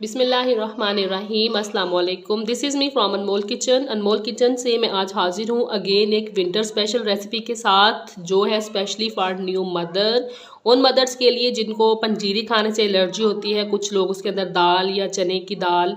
बिस्मिल्लाहिर्रहमानिर्रहीम, अस्सलाम वालेकुम। This is me from Anmol kitchen. Anmol kitchen से मैं आज हाजिर हूँ अगेन एक विंटर स्पेशल रेसिपी के साथ, जो है स्पेशली फॉर न्यू मदर। उन मदर्स के लिए जिनको पंजीरी खाने से एलर्जी होती है। कुछ लोग उसके अंदर दाल या चने की दाल,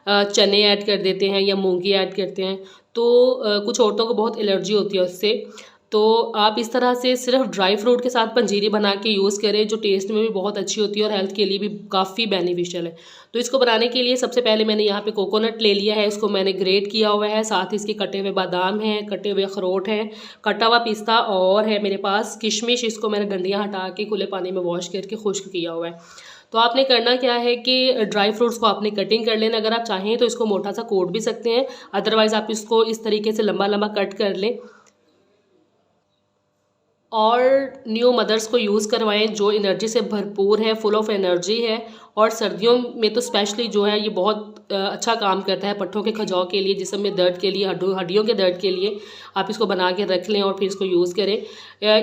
चने ऐड कर देते हैं या मूंगी ऐड करते हैं, तो कुछ औरतों को बहुत एलर्जी होती है उससे। तो आप इस तरह से सिर्फ ड्राई फ्रूट के साथ पंजीरी बना के यूज़ करें, जो टेस्ट में भी बहुत अच्छी होती है और हेल्थ के लिए भी काफ़ी बेनिफिशियल है। तो इसको बनाने के लिए सबसे पहले मैंने यहाँ पे कोकोनट ले लिया है, इसको मैंने ग्रेट किया हुआ है। साथ ही इसके कटे हुए बादाम हैं, कटे हुए अखरोट हैं, कटा हुआ पिस्ता और है मेरे पास किशमिश। इसको मैंने डंडियाँ हटा के खुले पानी में वॉश करके खुश्क किया हुआ है। तो आपने करना क्या है कि ड्राई फ्रूट्स को आपने कटिंग कर लेना। अगर आप चाहें तो इसको मोटा सा कोट भी सकते हैं, अदरवाइज़ आप इसको इस तरीके से लंबा लंबा कट कर लें और न्यू मदर्स को यूज़ करवाएं जो एनर्जी से भरपूर है, फुल ऑफ एनर्जी है। और सर्दियों में तो स्पेशली जो है ये बहुत अच्छा काम करता है पट्ठों के खजाव के लिए, जिस्म में दर्द के लिए, हड्डियों के दर्द के लिए। आप इसको बना के रख लें और फिर इसको यूज़ करें।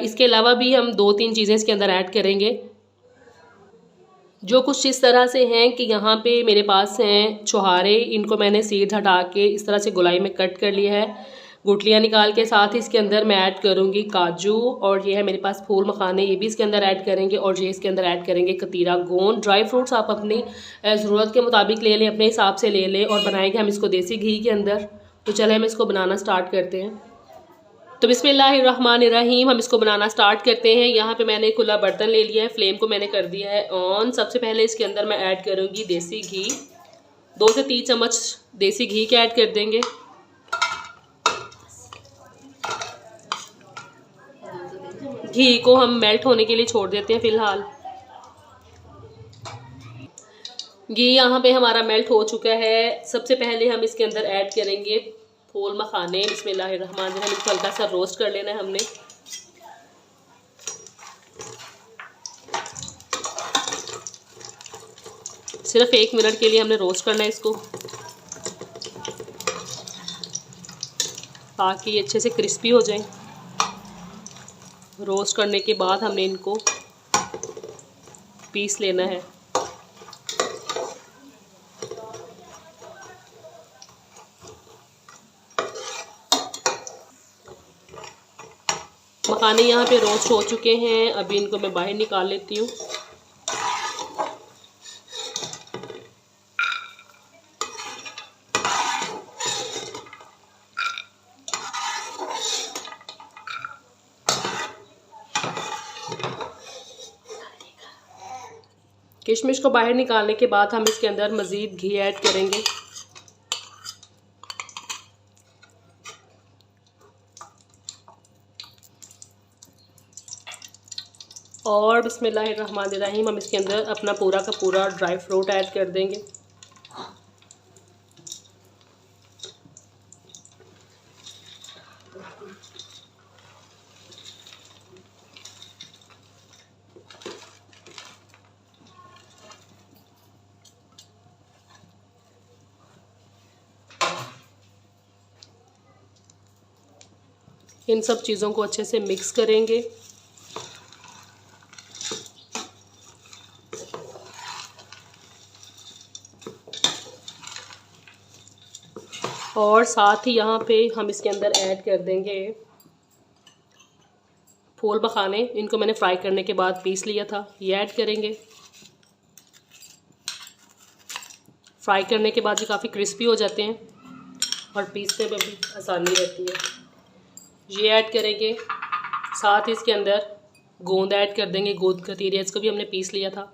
इसके अलावा भी हम 2-3 चीज़ें इसके अंदर ऐड करेंगे, जो कुछ इस तरह से हैं कि यहाँ पे मेरे पास हैं छुहारे। इनको मैंने सीड हटा के इस तरह से गोलाई में कट कर लिया है, गुठलियाँ निकाल के। साथ ही इसके अंदर मैं ऐड करूँगी काजू, और ये है मेरे पास फूल मखाने, ये भी इसके अंदर ऐड करेंगे। और ये इसके अंदर ऐड करेंगे कतीरा गोंद। ड्राई फ्रूट्स आप अपनी ज़रूरत के मुताबिक ले लें, अपने हिसाब से ले लें। और बनाएंगे हम इसको देसी घी के अंदर। तो चले हम इसको बनाना स्टार्ट करते हैं। तो बिस्मिल्लाहिर्रहमानिर्रहीम, हम इसको बनाना स्टार्ट करते हैं। यहाँ पे मैंने खुला बर्तन ले लिया है, फ्लेम को मैंने कर दिया है ऑन। सबसे पहले इसके अंदर मैं ऐड करूँगी देसी घी। 2 से 3 चम्मच देसी घी के ऐड कर देंगे। घी को हम मेल्ट होने के लिए छोड़ देते हैं फ़िलहाल। घी यहाँ पे हमारा मेल्ट हो चुका है। सबसे पहले हम इसके अंदर ऐड करेंगे फूल मखाने। बिस्मिल्लाहिर्रहमानिर्रहीम, इसको हल्का सा रोस्ट कर लेना है हमने। सिर्फ 1 मिनट के लिए हमने रोस्ट करना है इसको, ताकि ये अच्छे से क्रिस्पी हो जाए। रोस्ट करने के बाद हमने इनको पीस लेना है। मखाने यहाँ पे रोस्ट हो चुके हैं, अभी इनको मैं बाहर निकाल लेती हूँ। किशमिश को बाहर निकालने के बाद हम इसके अंदर मज़ीद घी ऐड करेंगे। और बिस्मिल्लाहिर्रहमानिर्रहीम, हम इसके अंदर अपना पूरा का पूरा ड्राई फ्रूट ऐड कर देंगे। इन सब चीज़ों को अच्छे से मिक्स करेंगे। और साथ ही यहाँ पे हम इसके अंदर ऐड कर देंगे फूल मखाने। इनको मैंने फ्राई करने के बाद पीस लिया था, ये ऐड करेंगे। फ्राई करने के बाद ये काफ़ी क्रिस्पी हो जाते हैं और पीसने में भी आसानी रहती है। ये ऐड करेंगे। साथ ही इसके अंदर गोंद ऐड कर देंगे, गोंद कतीरे, इसको भी हमने पीस लिया था।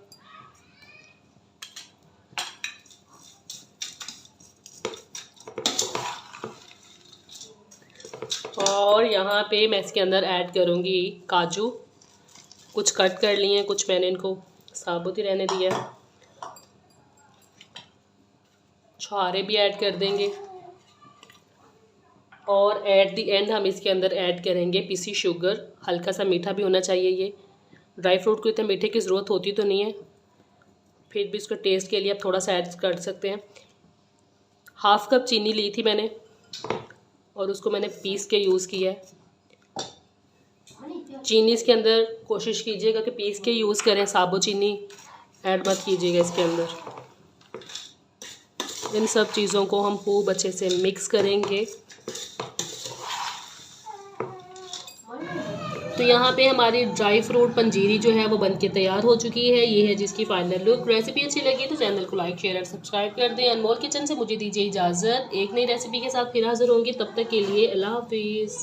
और यहाँ पे मैं इसके अंदर ऐड करूँगी काजू। कुछ कट कर लिए हैं, कुछ मैंने इनको साबुत ही रहने दिया है। छुहारे भी ऐड कर देंगे। और एट द एंड हम इसके अंदर ऐड करेंगे पीसी शुगर। हल्का सा मीठा भी होना चाहिए। ये ड्राई फ्रूट को इतने मीठे की ज़रूरत होती तो नहीं है, फिर भी इसको टेस्ट के लिए आप थोड़ा सा ऐड कर सकते हैं। 1/2 कप चीनी ली थी मैंने और उसको मैंने पीस के यूज़ किया है। चीनी इसके अंदर कोशिश कीजिएगा कि पीस के यूज़ करें, साबुत चीनी ऐड मत कीजिएगा इसके अंदर। इन सब चीज़ों को हम खूब अच्छे से मिक्स करेंगे। तो यहाँ पे हमारी ड्राई फ्रूट पंजीरी जो है वो बनके तैयार हो चुकी है। ये है जिसकी फाइनल लुक। रेसिपी अच्छी लगी तो चैनल को लाइक शेयर और सब्सक्राइब कर दें। अनमोल किचन से मुझे दीजिए इजाज़त। एक नई रेसिपी के साथ फिर हाजिर होंगी, तब तक के लिए अल्लाह हाफिज़।